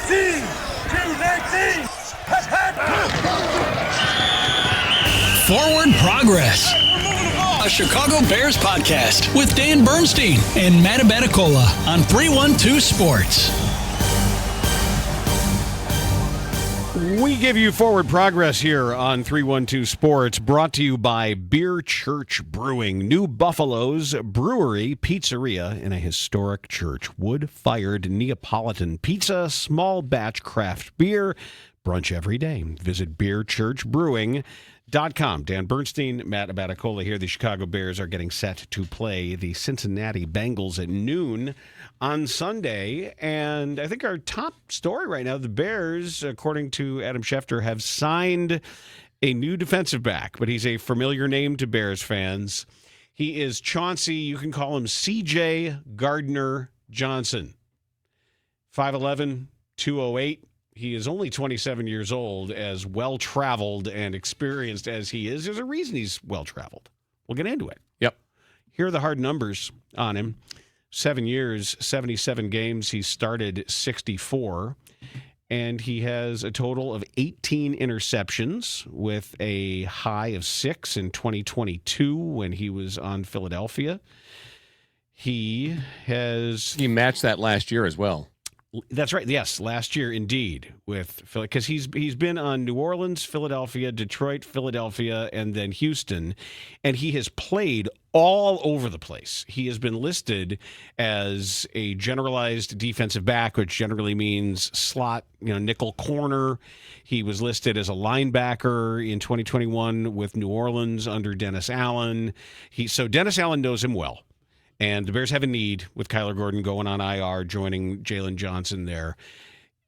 Forward Progress, a Chicago Bears podcast with Dan Bernstein and Matt Abaticola on 312 Sports. We give you Forward Progress here on 312 Sports, brought to you by Church Brewing, New Buffalo's brewery-pizzeria in a historic church. Wood-fired Neapolitan pizza, small batch craft beer, brunch every day. Visit beerchurchbrewing.com. Dan Bernstein, Matt Abaticola here. The Chicago Bears are getting set to play the Cincinnati Bengals at noon on Sunday. And I think our top story right now, the Bears, according to Adam Schefter, have signed a new defensive back, but he's a familiar name to Bears fans. He is Chauncey. You can call him CJ Gardner-Johnson. 5'11", 208. He is only 27 years old. As well-traveled and experienced as he is, there's a reason he's well-traveled. We'll get into it. Yep. Here are the hard numbers on him. 7 years, 77 games. He started 64. And he has a total of 18 interceptions with a high of 6 in 2022 when he was on Philadelphia. He matched that last year as well. That's right. Yes, last year indeed with Philly, because he's been on New Orleans, Philadelphia, Detroit, Philadelphia, and then Houston, and he has played all over the place. He has been listed as a generalized defensive back, which generally means slot, nickel corner. He was listed as a linebacker in 2021 with New Orleans under Dennis Allen. So Dennis Allen knows him well. And the Bears have a need with Kyler Gordon going on IR, joining Jalen Johnson there.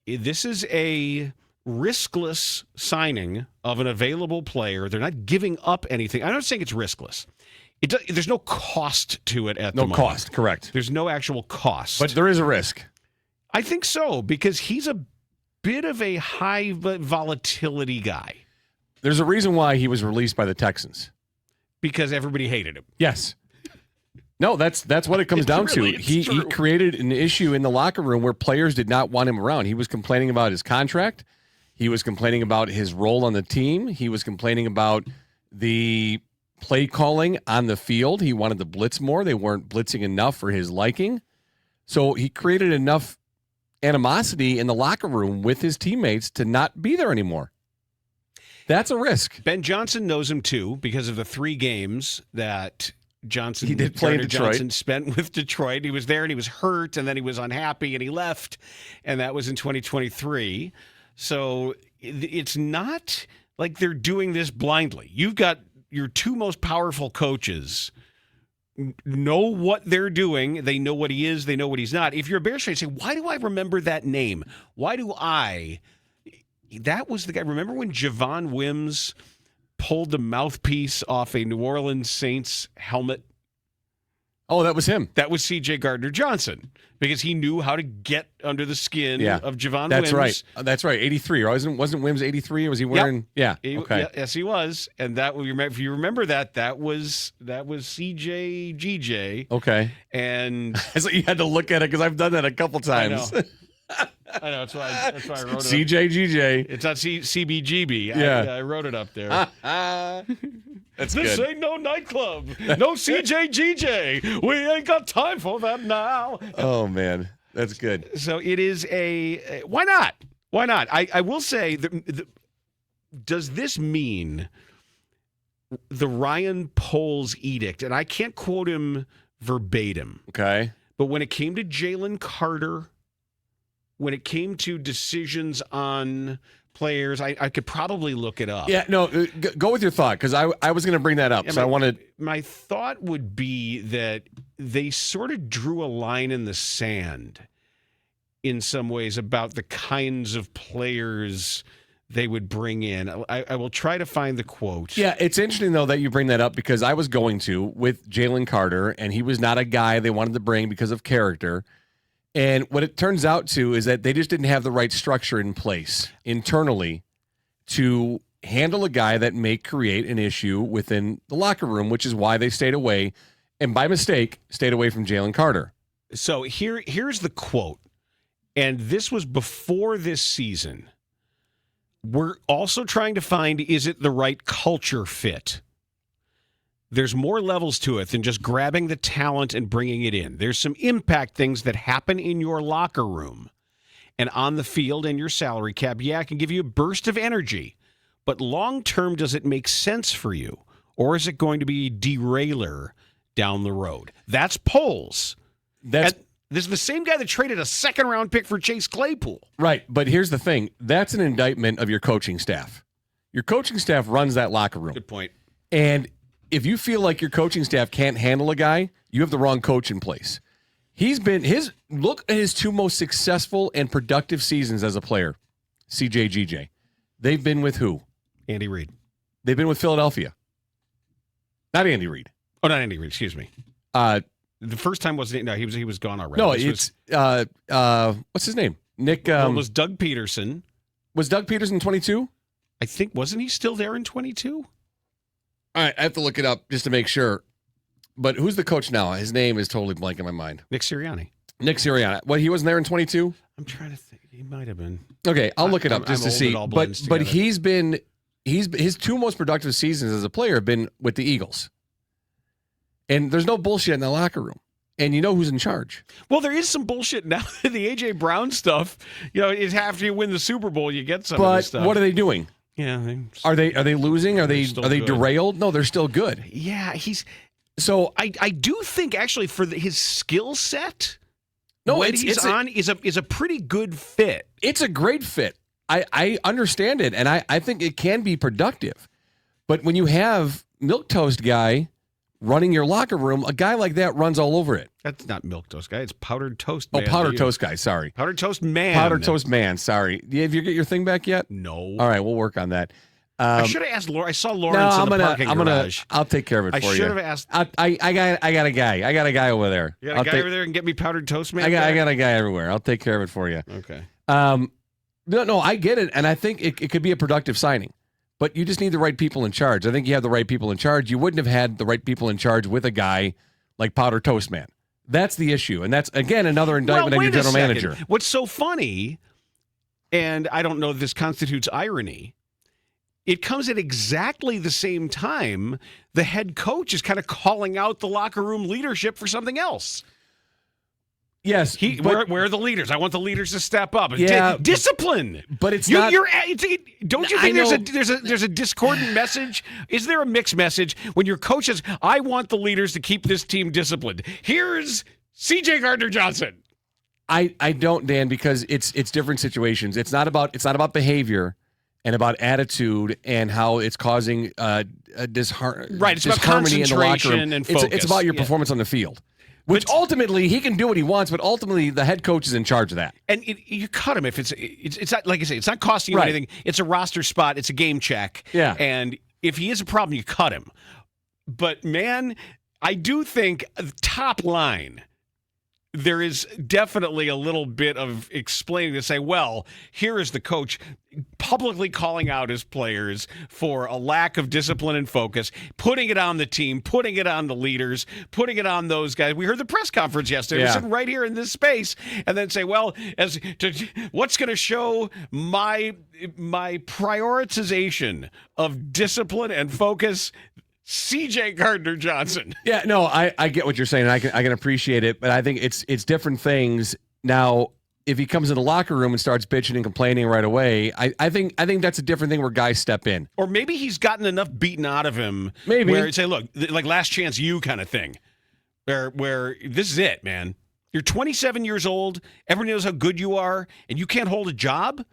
This is a riskless signing of an available player. They're not giving up anything. I'm not saying it's riskless. There's no cost to it at the moment. No cost, correct. There's no actual cost. But there is a risk. I think so, because he's a bit of a high volatility guy. There's a reason why he was released by the Texans. Because everybody hated him. Yes. No, that's what it comes down to. He created an issue in the locker room where players did not want him around. He was complaining about his contract. He was complaining about his role on the team. He was complaining about the play calling on the field. He wanted to blitz more. They weren't blitzing enough for his liking. So he created enough animosity in the locker room with his teammates to not be there anymore. That's a risk. Ben Johnson knows him too because of the 3 games that he did play in Detroit. Johnson spent with Detroit. He was there and he was hurt, and then he was unhappy and he left, and that was in 2023. So it's not like they're doing this blindly. You've got your 2 most powerful coaches know what they're doing. They know what he is. They know what he's not. If you're a Bears fan, you say, why do I remember that name? Why do I? That was the guy. Remember when Javon Wims pulled the mouthpiece off a New Orleans Saints helmet? Oh, that was him. That was CJ Gardner-Johnson, because he knew how to get under the skin of Javon Wims. Right. That's right. 83. Wasn't Wims 83? Or was he wearing? Yep. Yeah. Okay. Yes, he was. And that, if you remember that was CJ GJ. Okay. And so you had to look at it because I've done that a couple times. I know. That's why I wrote it. CJ GJ. It's not CBGB. Yeah. I wrote it up there. That's this good. ain't no nightclub. No CJ GJ. We ain't got time for that now. Oh, man. That's good. So it is why not? Why not? I will say, does this mean the Ryan Poles edict? And I can't quote him verbatim. Okay. But when it came to Jalen Carter, when it came to decisions on players, I could probably look it up. Yeah, no, go with your thought, because I was going to bring that up. Yeah, my thought would be that they sort of drew a line in the sand in some ways about the kinds of players they would bring in. I will try to find the quote. Yeah, it's interesting, though, that you bring that up, because I was going to with Jalen Carter, and he was not a guy they wanted to bring because of character. And what it turns out to is that they just didn't have the right structure in place internally to handle a guy that may create an issue within the locker room, which is why they stayed away, and by mistake, stayed away from Jalen Carter. So here's the quote. and this was before this season. We're also trying to find, is it the right culture fit? There's more levels to it than just grabbing the talent and bringing it in. There's some impact things that happen in your locker room and on the field and your salary cap. Yeah, it can give you a burst of energy, but long term, does it make sense for you? Or is it going to be a derailer down the road? That's Poles. This is the same guy that traded a second-round pick for Chase Claypool. Right, but here's the thing. That's an indictment of your coaching staff. Your coaching staff runs that locker room. Good point. And if you feel like your coaching staff can't handle a guy, you have the wrong coach in place. Look at his two most successful and productive seasons as a player, CJ GJ. They've been with who? Andy Reid. They've been with Philadelphia. Not Andy Reid. Oh, not Andy Reid, excuse me. The first time wasn't. No, he was gone already. No, what's his name? Nick. It was Doug Peterson. Was Doug Peterson 22? I think, wasn't he still there in 22? All right, I have to look it up just to make sure. But who's the coach now? His name is totally blank in my mind. Nick Sirianni. Nick Sirianni. What, he wasn't there in 22? I'm trying to think. He might have been. Okay, I'll look it up just to see. But he's been his two most productive seasons as a player have been with the Eagles. And there's no bullshit in the locker room. And you know who's in charge. Well, there is some bullshit now. The A.J. Brown stuff, is after you win the Super Bowl, you get some of this stuff. But what are they doing? Yeah. Are they losing? Are they derailed? No, they're still good. Yeah, so I do think actually for his skill set, is a pretty good fit. It's a great fit. I understand it, and I think it can be productive. But when you have milquetoast guy running your locker room, a guy like that runs all over it. That's not milquetoast guy. It's powdered toast man. Oh, powdered toast guy. Sorry. Powdered toast man. Powdered toast man. Sorry. Have you get your thing back yet? No. All right, we'll work on that. I should have asked Laura. I saw Lawrence in the parking garage. I'll take care of it for you. I should have asked. I got a guy. I got a guy over there. You got a guy over there and get me powdered toast man? I got a guy everywhere. I'll take care of it for you. Okay. No, I get it, and I think it could be a productive signing. But you just need the right people in charge. I think you have the right people in charge. You wouldn't have had the right people in charge with a guy like Powder Toast Man. That's the issue. And that's, again, another indictment on your general manager. What's so funny, and I don't know if this constitutes irony, it comes at exactly the same time the head coach is kind of calling out the locker room leadership for something else. Yes, where are the leaders? I want the leaders to step up. Yeah, discipline. But it's not. Don't you think there's a discordant message? Is there a mixed message when your coach says, "I want the leaders to keep this team disciplined"? Here's CJ Gardner-Johnson. I don't, Dan, because it's different situations. It's not about behavior and about attitude and how it's causing disharmony right. It's about concentration in the locker room. And focus. It's about your performance on the field. Which ultimately he can do what he wants, but ultimately the head coach is in charge of that. And you cut him if it's not, like I say, it's not costing you anything. It's a roster spot. It's a game check. Yeah. And if he is a problem, you cut him. But man, I do think top line, there is definitely a little bit of explaining to say, well, here is the coach publicly calling out his players for a lack of discipline and focus, putting it on the team, putting it on the leaders, putting it on those guys. We heard the press conference yesterday. We're sitting right here in this space, and then say, well, what's going to show my prioritization of discipline and focus? CJ Gardner-Johnson. Yeah, no, I get what you're saying. I can appreciate it, but I think it's different things. Now, if he comes in the locker room and starts bitching and complaining right away, I think that's a different thing where guys step in. Or maybe he's gotten enough beaten out of him. Maybe. Where say, look, like last chance you kind of thing. Where this is it, man. You're 27 years old, everyone knows how good you are, and you can't hold a job?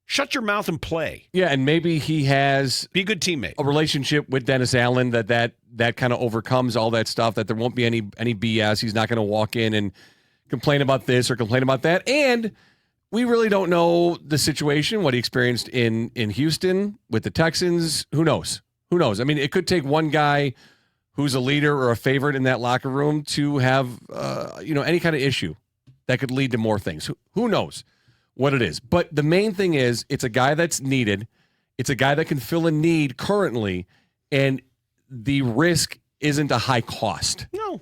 Shut your mouth and play. Yeah, and maybe he has be a good teammate. A relationship with Dennis Allen that kind of overcomes all that stuff. That there won't be any BS. He's not going to walk in and complain about this or complain about that. And we really don't know the situation, what he experienced in Houston with the Texans. Who knows? Who knows? I mean, it could take one guy who's a leader or a favorite in that locker room to have any kind of issue that could lead to more things. Who knows what it is? But the main thing is it's a guy that's needed. It's a guy that can fill a need currently, and the risk isn't a high cost. No.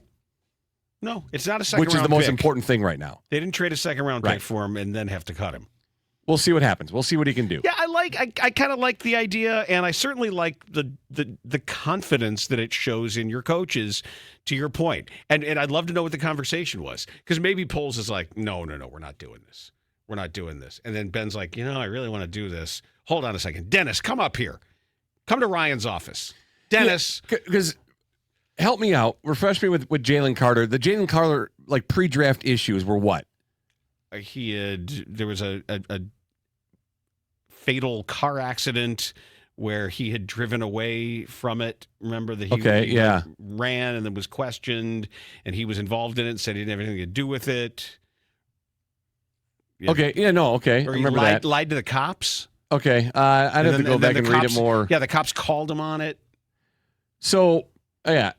No, it's not a second round which is the most pick. important thing right now. They didn't trade a second round pick for him and then have to cut him. We'll see what happens. We'll see what he can do. Yeah, I kind of like the idea, and I certainly like the confidence that it shows in your coaches, to your point. And I'd love to know what the conversation was, because maybe Poles is like, no, we're not doing this. We're not doing this. And then Ben's like, I really want to do this. Hold on a second. Dennis, come up here. Come to Ryan's office. Dennis. Because help me out. Refresh me with Jalen Carter. The Jalen Carter pre-draft issues were what? There was a fatal car accident where he had driven away from it. Remember that he ran and then was questioned, and he was involved in it and said he didn't have anything to do with it. Yeah. Okay. Yeah, no, okay. Or I remember he that. lied to the cops. Okay. I'd have to go back and read it more. Yeah, the cops called him on it. So, yeah.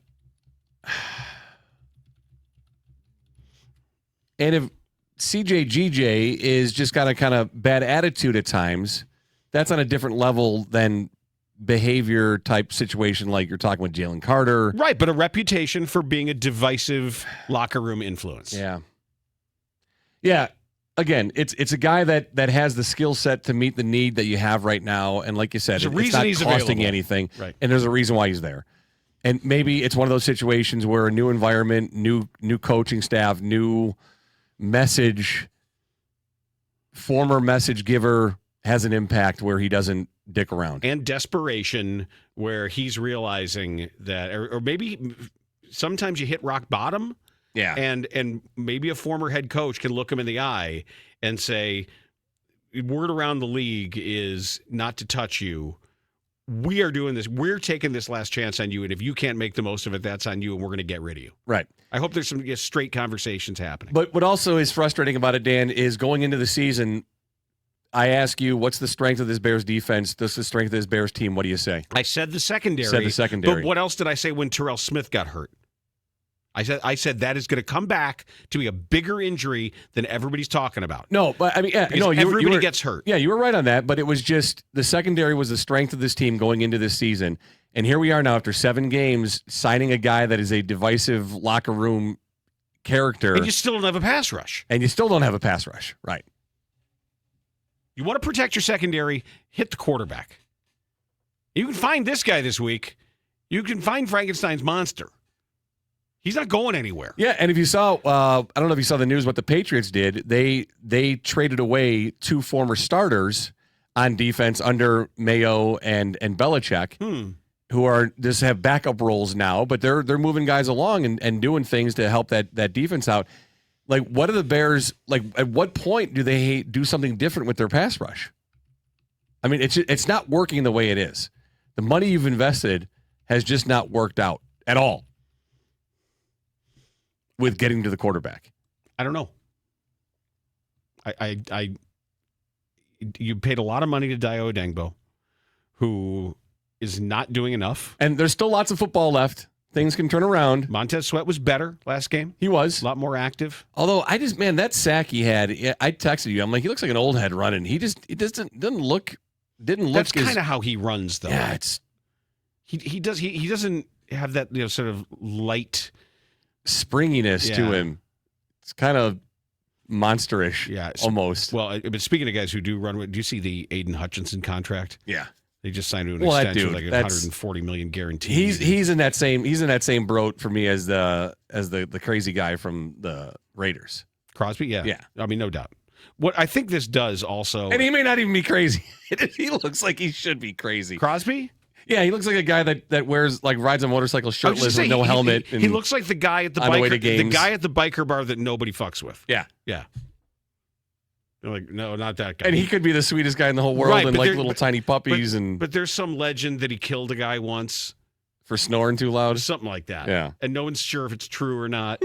And if CJ GJ is just got a kind of bad attitude at times, that's on a different level than behavior type situation like you're talking with Jalen Carter. Right, but a reputation for being a divisive locker room influence. Yeah. Yeah. Again, it's a guy that has the skill set to meet the need that you have right now. And like you said, it's not costing available. anything. Right. And there's a reason why he's there. And maybe it's one of those situations where a new environment, new coaching staff, new message, former message giver has an impact where he doesn't dick around. And desperation where he's realizing that, or maybe sometimes you hit rock bottom. Yeah. And maybe a former head coach can look him in the eye and say, word around the league is not to touch you. We are doing this. We're taking this last chance on you. And if you can't make the most of it, that's on you. And we're going to get rid of you. Right. I hope there's some straight conversations happening. But what also is frustrating about it, Dan, is going into the season, I ask you, what's the strength of this Bears defense? What's the strength of this Bears team? What do you say? I said the secondary. But what else did I say when Terrell Smith got hurt? I said that is going to come back to be a bigger injury than everybody's talking about. No, but I mean, yeah, everybody gets hurt. Yeah, you were right on that, but it was just the secondary was the strength of this team going into this season. And here we are now after 7 games signing a guy that is a divisive locker room character. And you still don't have a pass rush. Right. You want to protect your secondary, hit the quarterback. You can find this guy this week. You can find Frankenstein's monster. He's not going anywhere. Yeah, and if you saw, I don't know if you saw the news, what the Patriots did. They traded away 2 former starters on defense under Mayo and Belichick, who are just have backup roles now, but they're moving guys along and doing things to help that defense out. Like, what are the Bears, like, at what point do they do something different with their pass rush? I mean, it's not working the way it is. The money you've invested has just not worked out at all with getting to the quarterback. I don't know. You paid a lot of money to Dio Dengbo, who is not doing enough. And there's still lots of football left. Things can turn around. Montez Sweat was better last game. He was. A lot more active. Although, that sack he had, I texted you. I'm like, he looks like an old head running. He doesn't look. That's kind of how he runs, though. Yeah, it's he doesn't have that sort of light springiness to him. It's kind of monsterish, almost. Well, but speaking of guys who do run, do you see the Aiden Hutchinson contract? Yeah, they just signed an extension with like $140 million guarantee. He's in that same boat for me as the crazy guy from the Raiders. Crosby, yeah. I mean, no doubt. What I think this does also, and he may not even be crazy. He looks like he should be crazy. Crosby. Yeah, he looks like a guy that wears, like, rides a motorcycle shirtless with no helmet. He looks like the guy at the biker bar that nobody fucks with. Yeah. They're like, no, not that guy. And he could be the sweetest guy in the whole world, and like little tiny puppies. But there's some legend that he killed a guy once for snoring too loud, something like that. Yeah, and no one's sure if it's true or not.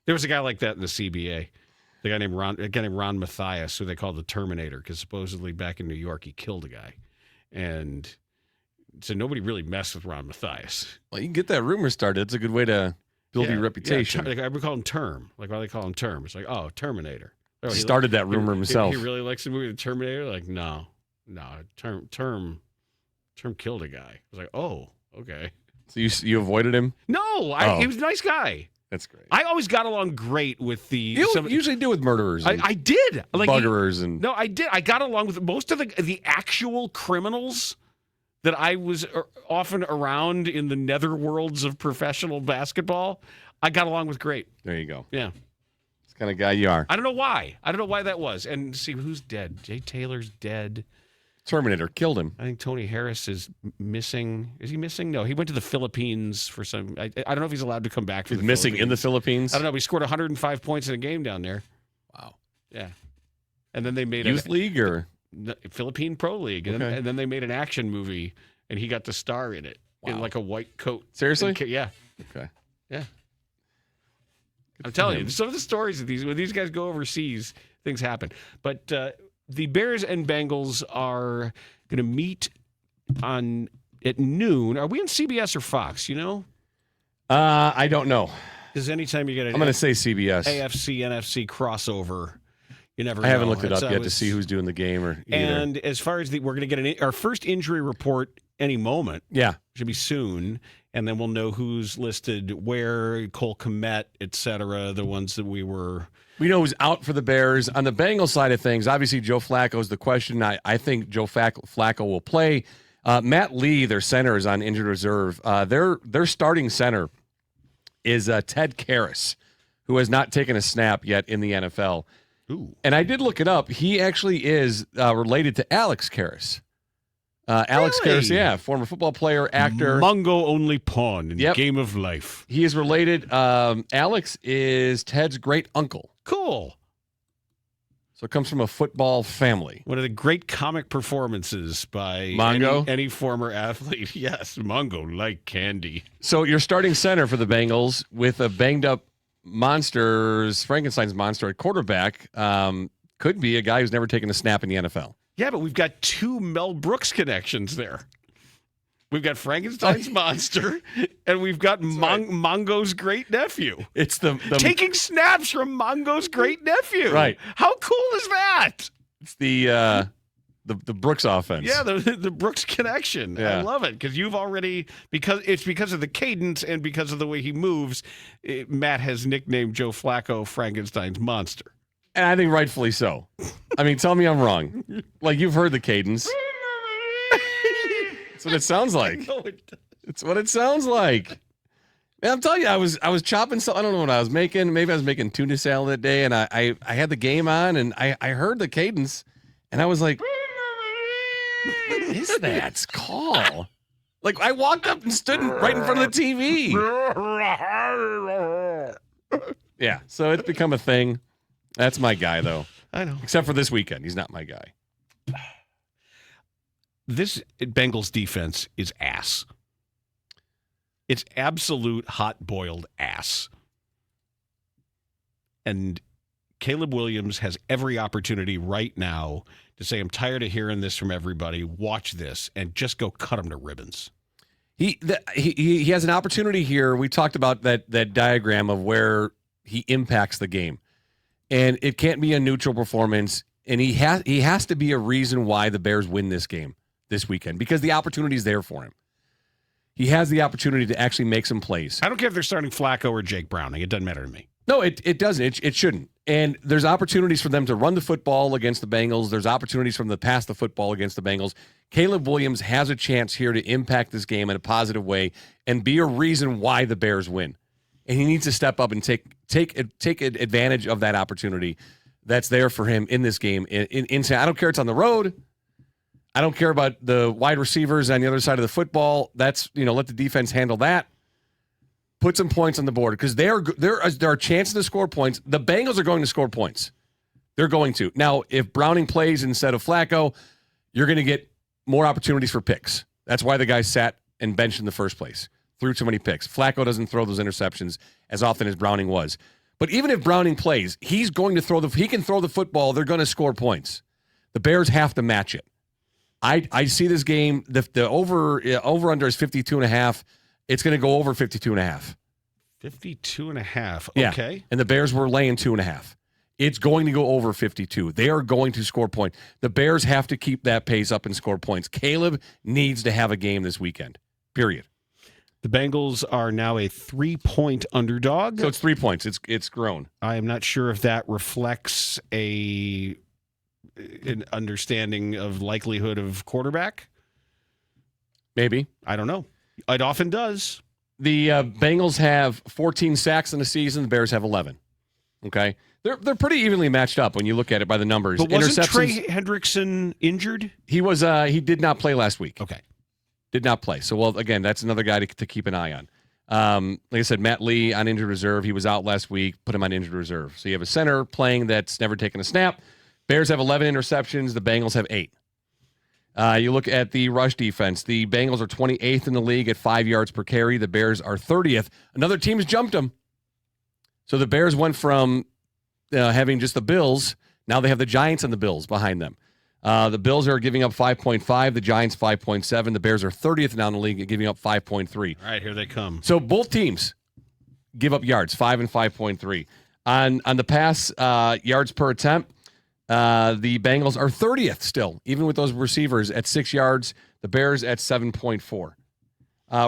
There was a guy like that in the CBA. A guy named Ron Mathias, who they called the Terminator, because supposedly back in New York he killed a guy, and so nobody really messed with Ron Mathias. Well, you can get that rumor started. It's a good way to build your reputation. I would call him Term. Like, why do they call him Term? It's like, oh, Terminator. Oh, he started that rumor himself. He really likes the movie The Terminator. Like, no, Term killed a guy. I was like, oh, okay. So you avoided him? No, he was a nice guy. That's great. I always got along great with the. You usually do with murderers. I did. Buggerers and. No, I did. I got along with most of the actual criminals that I was often around in the netherworlds of professional basketball. I got along with great. There you go. Yeah. It's the kind of guy you are. I don't know why. I don't know why that was. And see, who's dead? Jay Taylor's dead. Terminator killed him. I think Tony Harris is missing. Is he missing? No, he went to the Philippines for some. I don't know if he's allowed to come back. He's missing in the Philippines. I don't know. He scored 105 points in a game down there. Wow. Yeah. And then they made Youth League or Philippine Pro League, and, okay. and then they made an action movie, and he got the star in it in like a white coat. Seriously? Yeah. Okay. Yeah. I'm telling you, some of the stories of when these guys go overseas, things happen. But the Bears and Bengals are going to meet at noon. Are we on CBS or Fox? You know? I don't know. Because anytime you get an I'm going to say CBS. AFC, NFC crossover, you never know. I haven't looked it up yet to see who's doing the game or either. And as far as we're going to get our first injury report any moment. Yeah. Should be soon. And then we'll know who's listed where, Cole Kmet, et cetera, the ones that we know who's out for the Bears. On the Bengals side of things, obviously Joe Flacco is the question. I think Joe Flacco will play. Matt Lee, their center, is on injured reserve. Their starting center is Ted Karras, who has not taken a snap yet in the NFL. Ooh. And I did look it up. He actually is related to Alex Karras. Alex Really? Karras, yeah, former football player, actor. Mungo only pawn in the game of life. He is related. Alex is Ted's great uncle. Cool. So it comes from a football family. One of the great comic performances by Mungo? any former athlete. Yes, Mungo like candy. So your starting center for the Bengals with a banged up Frankenstein's monster at quarterback could be a guy who's never taken a snap in the NFL. Yeah, but we've got two Mel Brooks connections there. We've got Frankenstein's monster, and we've got Mongo's great nephew. It's the taking snaps from Mongo's great nephew. Right? How cool is that? It's the Brooks offense. Yeah, the Brooks connection. Yeah. I love it because you've already because of the cadence and because of the way he moves. Matt has nicknamed Joe Flacco Frankenstein's monster. And I think rightfully so. I mean, tell me I'm wrong. Like, you've heard the cadence. That's what it sounds like. No, it doesn't. It's what it sounds like. Man, I'm telling you, I was chopping. I don't know what I was making. Maybe I was making tuna salad that day, and I had the game on, and I heard the cadence, and I was like, "What is that call?" Like, I walked up and stood right in front of the TV. Yeah, so it's become a thing. That's my guy, though. I know. Except for this weekend. He's not my guy. This Bengals defense is ass. It's absolute hot-boiled ass. And Caleb Williams has every opportunity right now to say, I'm tired of hearing this from everybody. Watch this and just go cut him to ribbons. He has an opportunity here. We talked about that diagram of where he impacts the game. And it can't be a neutral performance. And he has to be a reason why the Bears win this game this weekend because the opportunity is there for him. He has the opportunity to actually make some plays. I don't care if they're starting Flacco or Jake Browning. It doesn't matter to me. No, it doesn't. It shouldn't. And there's opportunities for them to run the football against the Bengals. There's opportunities for them to pass the football against the Bengals. Caleb Williams has a chance here to impact this game in a positive way and be a reason why the Bears win. And he needs to step up and take advantage of that opportunity that's there for him in this game. I don't care. It's on the road. I don't care about the wide receivers on the other side of the football. That's, let the defense handle that. Put some points on the board because there are chances to score points. The Bengals are going to score points. They're going to. Now, if Browning plays instead of Flacco, you're going to get more opportunities for picks. That's why the guy sat and benched in the first place. Threw too many picks. Flacco doesn't throw those interceptions as often as Browning was. But even if Browning plays, he's going to he can throw the football. They're going to score points. The Bears have to match it. I see this game, the over-under is 52.5. It's going to go over 52.5. 52.5. Yeah. Okay. And the Bears were laying 2.5. It's going to go over 52. They are going to score points. The Bears have to keep that pace up and score points. Caleb needs to have a game this weekend. Period. The Bengals are now a 3-point underdog. So it's 3 points. It's grown. I am not sure if that reflects an understanding of likelihood of quarterback. Maybe. I don't know. It often does. The Bengals have 14 sacks in the season. The Bears have 11. Okay? They're pretty evenly matched up when you look at it by the numbers. But wasn't Trey Hendrickson injured? He was. He did not play last week. Okay. Did not play. So, well, again, that's another guy to keep an eye on. Like I said, Matt Lee on injured reserve. He was out last week. Put him on injured reserve. So you have a center playing that's never taken a snap. Bears have 11 interceptions. The Bengals have 8. You look at the rush defense. The Bengals are 28th in the league at 5 yards per carry. The Bears are 30th. Another team's jumped them. So the Bears went from having just the Bills. Now they have the Giants and the Bills behind them. The Bills are giving up 5.5. The Giants 5.7. The Bears are 30th now in the league, giving up 5.3. All right, here they come. So both teams give up yards, 5 and 5.3. On the pass yards per attempt, the Bengals are 30th still, even with those receivers at 6 yards. The Bears at 7.4.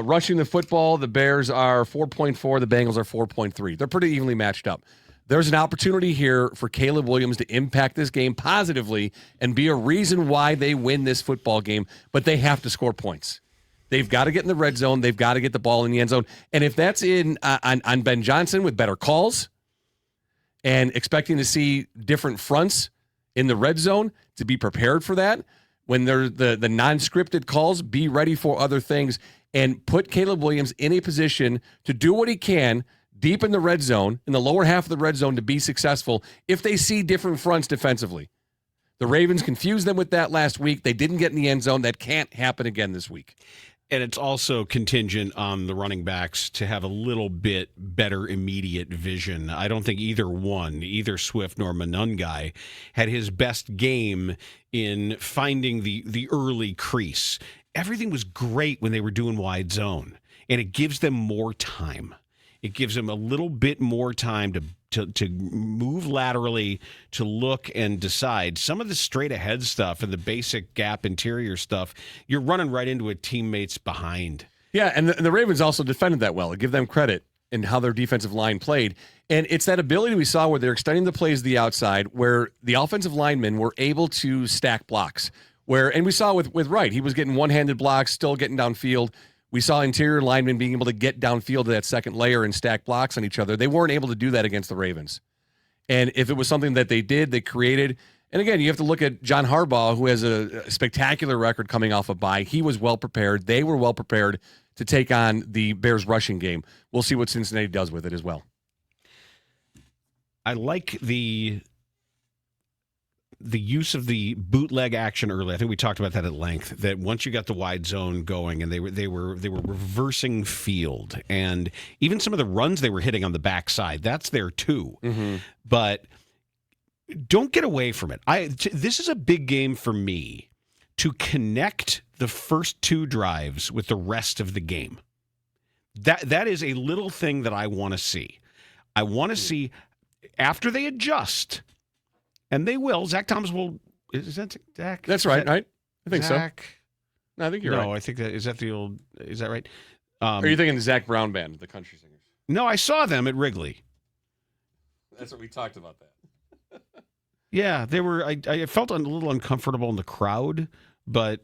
Rushing the football, the Bears are 4.4. The Bengals are 4.3. They're pretty evenly matched up. There's an opportunity here for Caleb Williams to impact this game positively and be a reason why they win this football game, but they have to score points. They've got to get in the red zone. They've got to get the ball in the end zone. And if that's on Ben Johnson with better calls and expecting to see different fronts in the red zone, to be prepared for that, when they're the non-scripted calls, be ready for other things and put Caleb Williams in a position to do what he can deep in the red zone, in the lower half of the red zone, to be successful if they see different fronts defensively. The Ravens confused them with that last week. They didn't get in the end zone. That can't happen again this week. And it's also contingent on the running backs to have a little bit better immediate vision. I don't think either Swift nor Monungai, had his best game in finding the early crease. Everything was great when they were doing wide zone, and it gives them more time. It gives them a little bit more time to move laterally, to look and decide. Some of the straight ahead stuff and the basic gap interior stuff, you're running right into a teammate's behind. Yeah, and the Ravens also defended that well. I give them credit in how their defensive line played. And it's that ability we saw where they're extending the plays to the outside, where the offensive linemen were able to stack blocks. And we saw with Wright, he was getting one-handed blocks, still getting downfield. We saw interior linemen being able to get downfield to that second layer and stack blocks on each other. They weren't able to do that against the Ravens. And if it was something that they did, they created. And again, you have to look at John Harbaugh, who has a spectacular record coming off a bye. He was well prepared. They were well prepared to take on the Bears rushing game. We'll see what Cincinnati does with it as well. I like the use of the bootleg action early. I think we talked about that at length, that once you got the wide zone going and they were reversing field, and even some of the runs they were hitting on the backside, that's there too. Mm-hmm. But don't get away from it. This is a big game for me to connect the first 2 drives with the rest of the game. That is a little thing that I want to see. I want to see after they adjust. And they will. Zach Thomas will. Is that Zach? That's right, right? I think Zach? So. No, I think you're right. No, I think that is that the old. Is that right? Are you thinking the Zach Brown Band, the country singers? No, I saw them at Wrigley. That's what we talked about. That. Yeah, they were. I felt a little uncomfortable in the crowd, but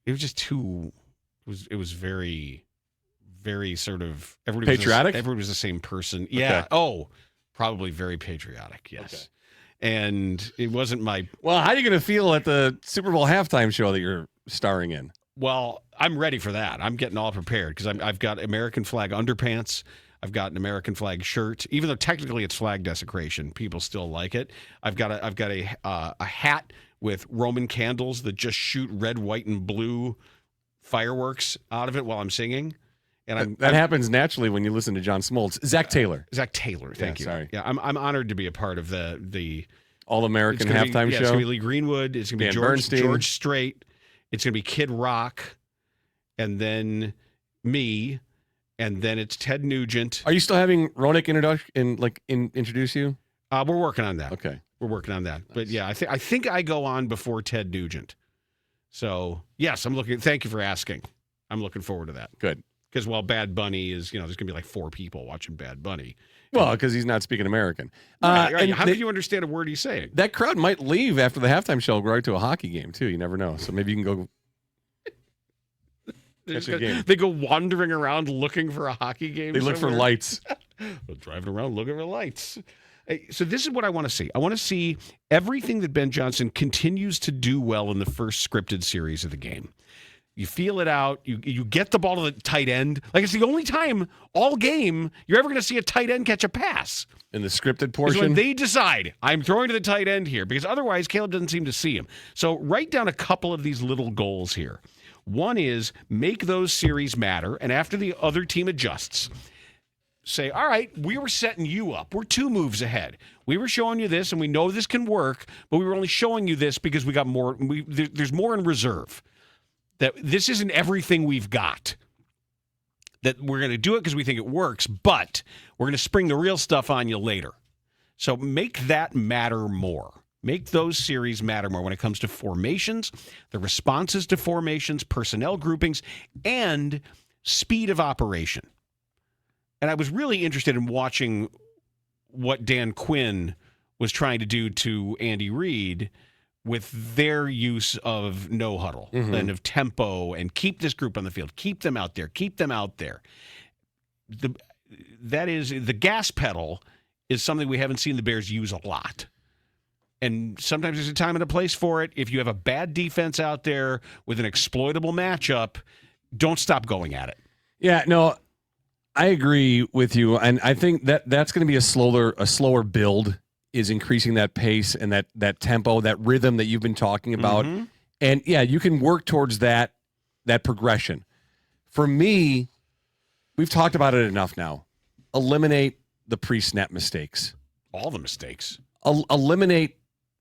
it was just too. It was very, very sort of everybody patriotic. Everybody was the same person. Yeah. Okay. Oh, probably very patriotic. Yes. Okay. And it wasn't my... Well, how are you going to feel at the Super Bowl halftime show that you're starring in? Well, I'm ready for that. I'm getting all prepared because I've got American flag underpants. I've got an American flag shirt. Even though technically it's flag desecration, people still like it. I've got a hat with Roman candles that just shoot red, white, and blue fireworks out of it while I'm singing. And that happens naturally when you listen to John Smoltz. Zach Taylor. Thank you. Sorry. Yeah, I'm honored to be a part of the All-American halftime show. It's going to be Lee Greenwood. It's going to be George Strait. It's going to be Kid Rock, and then me, and then it's Ted Nugent. Are you still having Ronick introduce you? We're working on that. Okay, we're working on that. Nice. But yeah, I think I go on before Ted Nugent. So yes, I'm looking. Thank you for asking. I'm looking forward to that. Good. Because while Bad Bunny is, there's going to be like 4 people watching Bad Bunny. Well, because he's not speaking American. Right. And how can you understand a word he's saying? That crowd might leave after the halftime show, go right to a hockey game, too. You never know. So maybe you can go catch a game. They go wandering around looking for a hockey game. They look for lights. Driving around looking for lights. So this is what I want to see. I want to see everything that Ben Johnson continues to do well in the first scripted series of the game. You feel it out. You get the ball to the tight end. Like, it's the only time all game you're ever going to see a tight end catch a pass. In the scripted portion? Is when they decide, I'm throwing to the tight end here, because otherwise Caleb doesn't seem to see him. So write down a couple of these little goals here. One is make those series matter, and after the other team adjusts, say, all right, we were setting you up. We're 2 moves ahead. We were showing you this, and we know this can work, but we were only showing you this because we got more. There's more in reserve. That this isn't everything we've got. That we're going to do it because we think it works, but we're going to spring the real stuff on you later. So make that matter more. Make those series matter more when it comes to formations, the responses to formations, personnel groupings, and speed of operation. And I was really interested in watching what Dan Quinn was trying to do to Andy Reid with their use of no huddle and of tempo and keep this group on the field, keep them out there, keep them out there. That is, the gas pedal is something we haven't seen the Bears use a lot. And sometimes there's a time and a place for it. If you have a bad defense out there with an exploitable matchup, don't stop going at it. Yeah, no, I agree with you. And I think that's going to be a slower build, is increasing that pace and that tempo, that rhythm that you've been talking about. And yeah, you can work towards that progression. For me, we've talked about it enough now. Eliminate the pre-snap mistakes. All the mistakes. Eliminate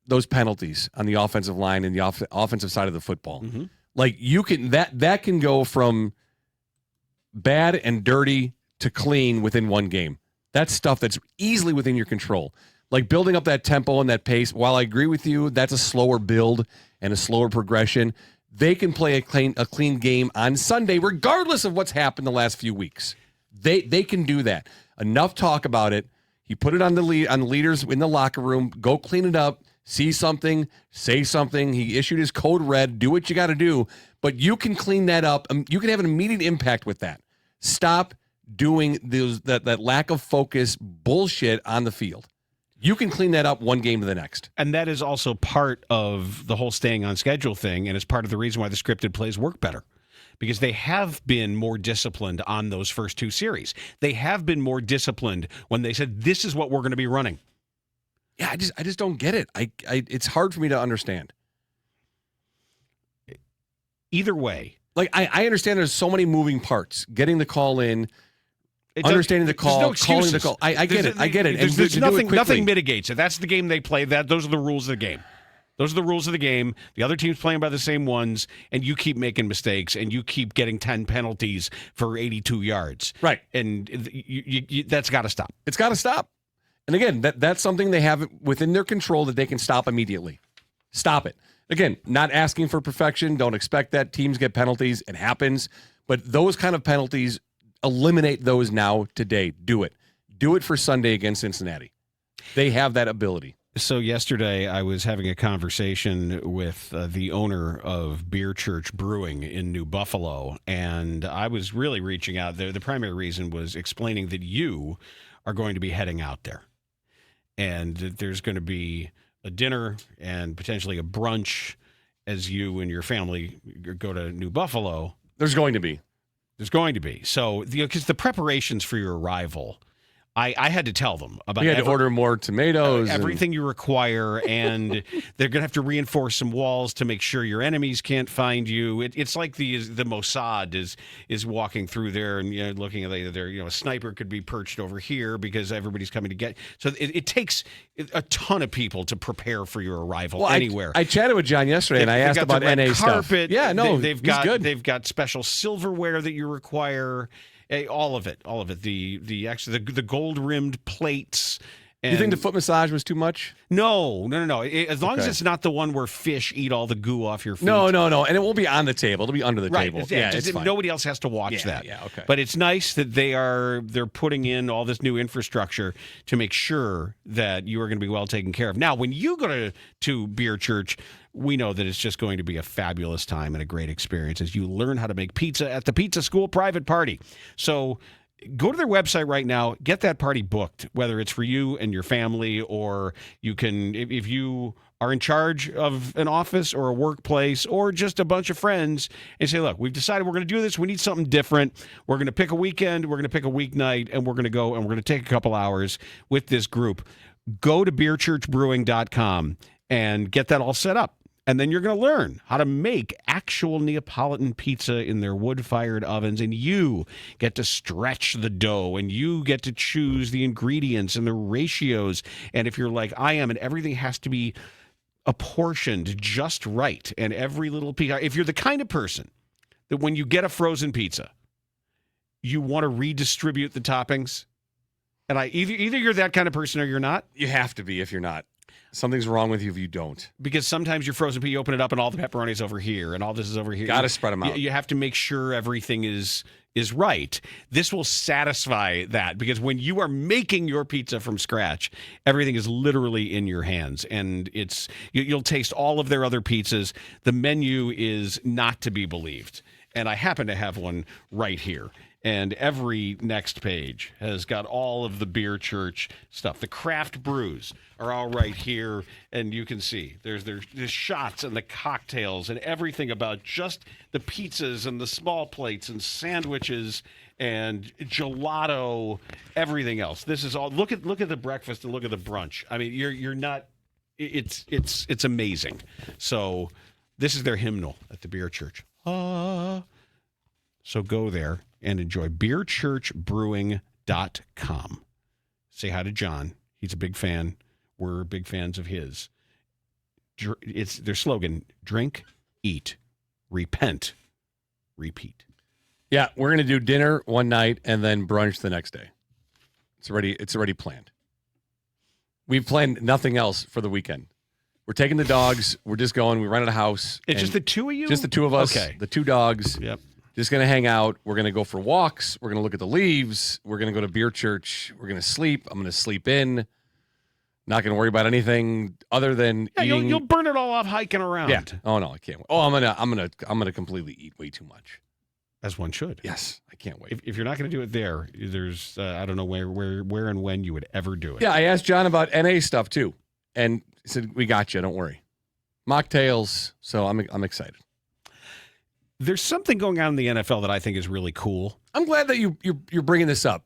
those penalties on the offensive line and the offensive side of the football. Like, you can that can go from bad and dirty to clean within one game. That's stuff that's easily within your control. Like, building up that tempo and that pace, while I agree with you, that's a slower build and a slower progression. They can play a clean game on Sunday, regardless of what's happened the last few weeks. They can do that. Enough talk about it. He put it on the leaders in the locker room. Go clean it up. See something. Say something. He issued his code red. Do what you got to do. But you can clean that up. You can have an immediate impact with that. Stop doing that lack of focus bullshit on the field. You can clean that up one game to the next. And that is also part of the whole staying on schedule thing, and it's part of the reason why the scripted plays work better. Because they have been more disciplined on those first 2 series. They have been more disciplined when they said, this is what we're going to be running. Yeah, I just don't get it. It's hard for me to understand. Either way. Like, I understand there's so many moving parts. Getting the call in, understanding the call, calling the call. I get it. Nothing mitigates it. That's the game they play. Those are the rules of the game. Those are the rules of the game. The other team's playing by the same ones, and you keep making mistakes, and you keep getting 10 penalties for 82 yards. Right. And that's got to stop. It's got to stop. And again, that's something they have within their control that they can stop immediately. Stop it. Again, not asking for perfection. Don't expect that. Teams get penalties. It happens. But those kind of penalties, eliminate those now, today. Do it. Do it for Sunday against Cincinnati. They have that ability. So yesterday I was having a conversation with the owner of Church Brewing in New Buffalo, and I was really reaching out there. The primary reason was explaining that you are going to be heading out there, and that there's going to be a dinner and potentially a brunch as you and your family go to New Buffalo. There's going to be. So, because the preparations for your arrival, I had to tell them about. We had to order more tomatoes, everything you require, and they're going to have to reinforce some walls to make sure your enemies can't find you. It's like the Mossad is walking through there and looking at there. A sniper could be perched over here because everybody's coming to get. So it takes a ton of people to prepare for your arrival anywhere. I chatted with John yesterday, and I asked about NA stuff. Yeah, no, they've got special silverware that you require. All of it. The gold rimmed plates And You think the foot massage was too much? No. As long as Okay. it's not the one where fish eat all the goo off your feet. No. And it won't be on the table. It'll be under the table. Yeah, it's fine. nobody else has to watch Yeah, that. yeah, okay. But it's nice that they're putting in all this new infrastructure to make sure that you are going to be well taken care of. Now, when you go to Beer Church, we know that it's just going to be a fabulous time and a great experience as you learn how to make pizza at the Pizza School Private Party. So go to their website right now, get that party booked, whether it's for you and your family, or you can, if you are in charge of an office or a workplace or just a bunch of friends, and say, look, we've decided we're going to do this. We need something different. We're going to pick a weekend. We're going to pick a weeknight, and we're going to go and we're going to take a couple hours with this group. Go to beerchurchbrewing.com and get that all set up. And then you're going to learn how to make actual Neapolitan pizza in their wood-fired ovens. And you get to stretch the dough. And you get to choose the ingredients and the ratios. And if you're like I am, and everything has to be apportioned just right. And every little piece. If you're the kind of person that when you get a frozen pizza, you want to redistribute the toppings. And either you're that kind of person or you're not. You have to be if you're not. Something's wrong with you if you don't. Because sometimes your frozen pizza, you open it up and all the pepperoni's over here and all this is over here. Got to spread them out. You have to make sure everything is right. This will satisfy that because when you are making your pizza from scratch, everything is literally in your hands, and you'll taste all of their other pizzas. The menu is not to be believed, and I happen to have one right here. And every next page has got all of the Beer Church stuff. The craft brews are all right here, and you can see there's the shots and the cocktails and everything about just the pizzas and the small plates and sandwiches and gelato, everything else. This is all. Look at the breakfast and look at the brunch. I mean, you're not. It's amazing. So this is their hymnal at the Beer Church. So go there and enjoy beerchurchbrewing.com. Say hi to John. He's a big fan. We're big fans of his. It's their slogan, drink, eat, repent, repeat. Yeah, we're going to do dinner one night and then brunch the next day. It's already planned. We've planned nothing else for the weekend. We're taking the dogs. We're just going. We rented a house. It's just the two of you? Just the two of us. Okay. The two dogs. Yep. Just going to hang out. We're going to go for walks. We're going to look at the leaves. We're going to go to Beer Church. We're going to sleep. I'm going to sleep in. Not going to worry about anything other than eating. You'll burn it all off hiking around. Yeah. Oh no, I can't. Oh, I'm gonna completely eat way too much. As one should. Yes, I can't wait. If you're not going to do it there, there's I don't know where and when you would ever do it. Yeah, I asked John about NA stuff too, and he said we got you. Don't worry. Mocktails. So I'm excited. There's something going on in the NFL that I think is really cool. I'm glad that you're bringing this up.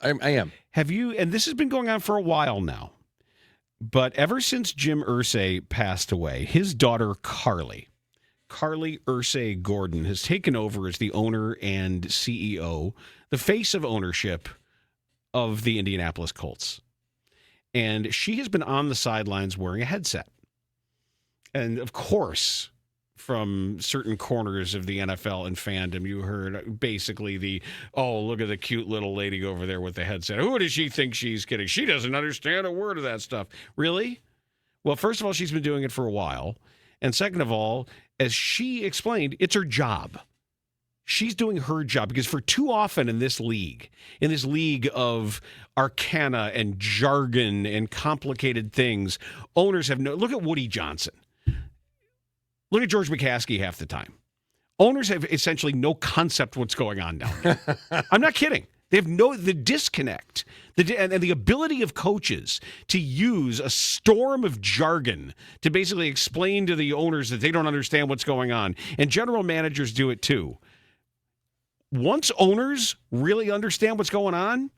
I am. Have you? And this has been going on for a while now. But ever since Jim Irsay passed away, his daughter Carlie Irsay-Gordon has taken over as the owner and CEO, the face of ownership of the Indianapolis Colts. And she has been on the sidelines wearing a headset. And of course, from certain corners of the NFL and fandom, you heard basically look at the cute little lady over there with the headset. Who does she think she's kidding? She doesn't understand a word of that stuff. Really? Well, first of all, she's been doing it for a while. And second of all, as she explained, it's her job. She's doing her job because for too often in this league of arcana and jargon and complicated things, owners have look at Woody Johnson. Look at George McCaskey half the time. Owners have essentially no concept what's going on down there. I'm not kidding. They have the disconnect, and the ability of coaches to use a storm of jargon to basically explain to the owners that they don't understand what's going on. And general managers do it too. Once owners really understand what's going on,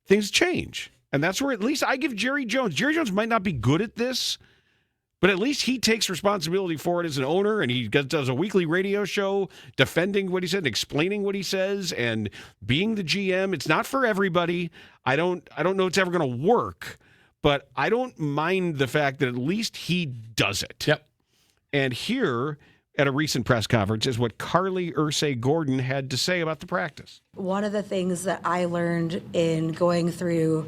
things change. And that's where at least I give Jerry Jones. Jerry Jones might not be good at this, but at least he takes responsibility for it as an owner, and he does a weekly radio show defending what he said, explaining what he says, and being the GM. It's not for everybody. I don't know it's ever going to work, but I don't mind the fact that at least he does it. Yep. And here at a recent press conference is what Carlie Irsay-Gordon had to say about the practice. One of the things that I learned in going through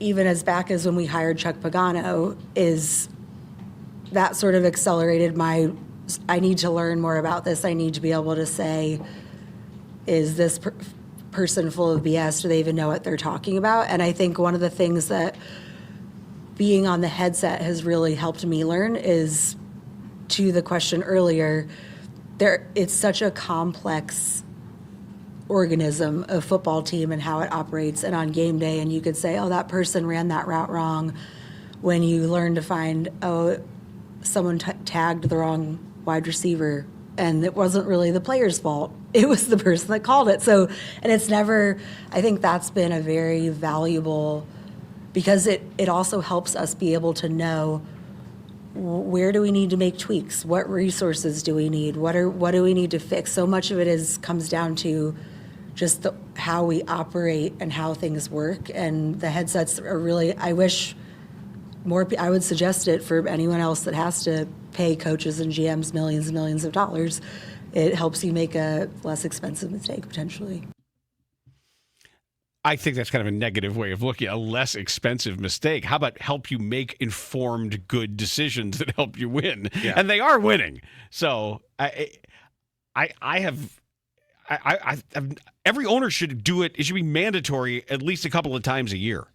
even as back as when we hired Chuck Pagano, is that sort of accelerated I need to learn more about this. I need to be able to say, is this person full of BS? Do they even know what they're talking about? And I think one of the things that being on the headset has really helped me learn is, to the question earlier, it's such a complex organism, a football team and how it operates. And on game day, and you could say, oh, that person ran that route wrong. When you learn to find, someone tagged the wrong wide receiver, and it wasn't really the player's fault. It was the person that called it. So, and it's never, I think that's been a very valuable, because it also helps us be able to know, where do we need to make tweaks? What resources do we need? What do we need to fix? So much of it comes down to just how we operate and how things work. And the headsets are really, I wish I would suggest it for anyone else that has to pay coaches and GMs millions and millions of dollars. It helps you make a less expensive mistake, potentially. I think that's kind of a negative way of looking at a less expensive mistake. How about help you make informed, good decisions that help you win? Yeah. And they are winning. So every owner should do it. It should be mandatory at least a couple of times a year.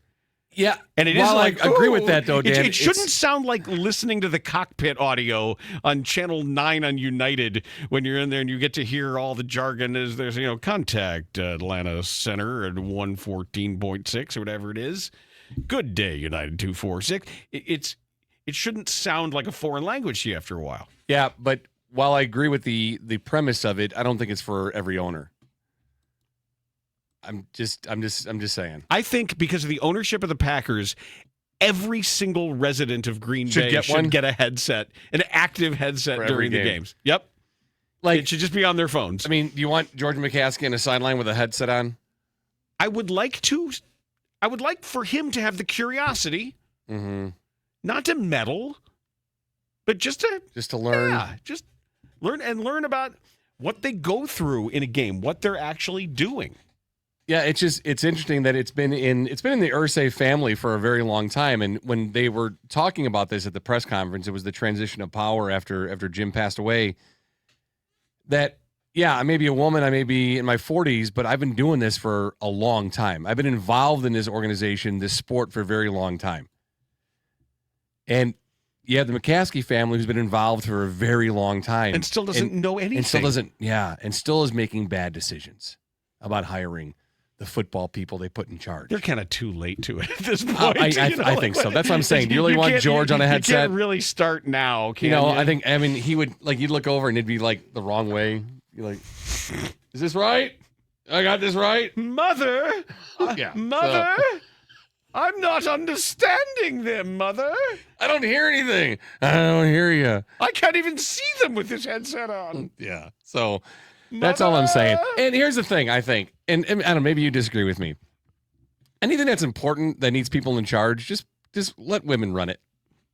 Yeah, and it is like, I agree with that, though, Dan. It shouldn't sound like listening to the cockpit audio on Channel 9 on United when you're in there and you get to hear all the jargon. There's contact Atlanta Center at 114.6 or whatever it is. Good day, United 246. It shouldn't sound like a foreign language to you after a while. Yeah, but while I agree with the premise of it, I don't think it's for every owner. I'm just saying. I think because of the ownership of the Packers, every single resident of Green Bay should get a headset, an active headset during the games. Yep. Like, it should just be on their phones. I mean, do you want George McCaskey in a sideline with a headset on? I would like for him to have the curiosity, not to meddle, but just to learn. Yeah, just learn about what they go through in a game, what they're actually doing. Yeah, it's interesting that it's been in the Irsay family for a very long time. And when they were talking about this at the press conference, it was the transition of power after Jim passed away. That, yeah, I may be a woman, I may be in my 40s, but I've been doing this for a long time. I've been involved in this organization, this sport, for a very long time. And you have the McCaskey family who's been involved for a very long time. And still doesn't know anything. And still is making bad decisions about hiring the football people they put in charge. They're kind of too late to it at this point. I think so. That's what I'm saying. Do you really want George on a headset? You can't really start now, can you? I mean, he would, you'd look over and it'd be like the wrong way. You're like, is this right? I got this right? Mother? Yeah. Mother? I'm not understanding them, Mother. I don't hear anything. I don't hear you. I can't even see them with this headset on. Yeah. So that's all I'm saying. And here's the thing, I think, and I don't know, maybe you disagree with me. Anything that's important that needs people in charge, just let women run it.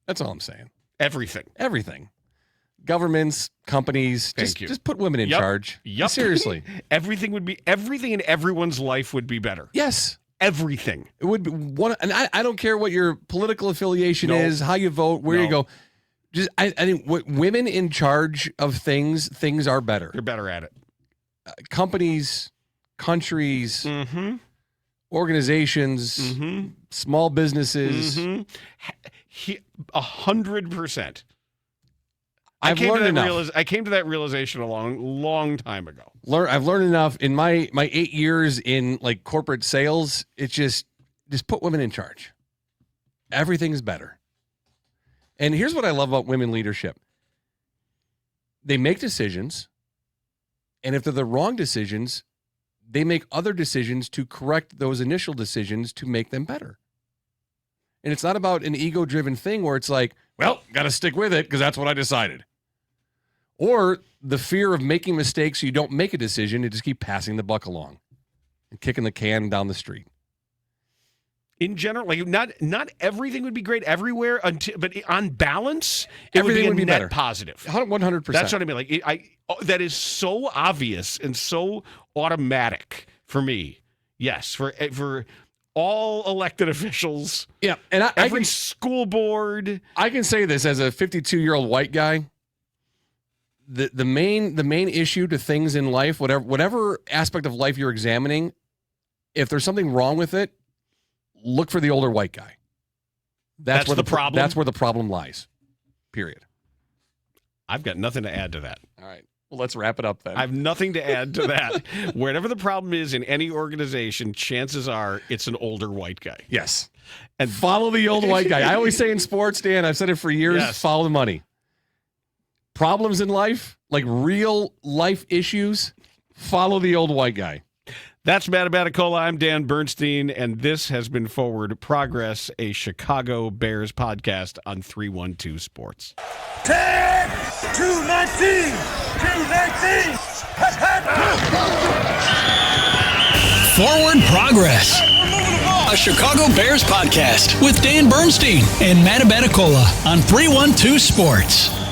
That's all I'm saying. Everything. Governments, companies, just put women in charge. Yep. Seriously. Everything in everyone's life would be better. Yes. Everything. It would be one, and I don't care what your political affiliation is, how you vote, where you go. Just I think women in charge of things are better. They're better at it. Companies, countries, organizations, small businesses. 100%. I came to that realization a long time ago. I've learned enough in my 8 years in corporate sales. It's just put women in charge. Everything's better. And here's what I love about women leadership. They make decisions, and if they're the wrong decisions, they make other decisions to correct those initial decisions to make them better. And it's not about an ego-driven thing where it's like, well, got to stick with it because that's what I decided. Or the fear of making mistakes so you don't make a decision and just keep passing the buck along and kicking the can down the street. In general, not everything would be great everywhere, but on balance, everything would be net better. Positive. 100%. That's what I mean. That is so obvious and so automatic for me. Yes, for all elected officials. Yeah, and every school board. I can say this as a 52-year-old white guy. The main issue to things in life, whatever aspect of life you're examining, if there's something wrong with it, look for the older white guy. That's where the problem. That's where the problem lies. Period. I've got nothing to add to that. All right. Well, let's wrap it up then. I have nothing to add to that. Whatever the problem is in any organization, chances are it's an older white guy. Yes. And follow the old white guy. I always say in sports, Dan, I've said it for years, follow the money. Problems in life, like real life issues, follow the old white guy. That's Matt Abaticola. I'm Dan Bernstein, and this has been Forward Progress, a Chicago Bears podcast on 312 Sports. 10, 219, 219. Forward Progress, a Chicago Bears podcast with Dan Bernstein and Matt Abaticola on 312 Sports.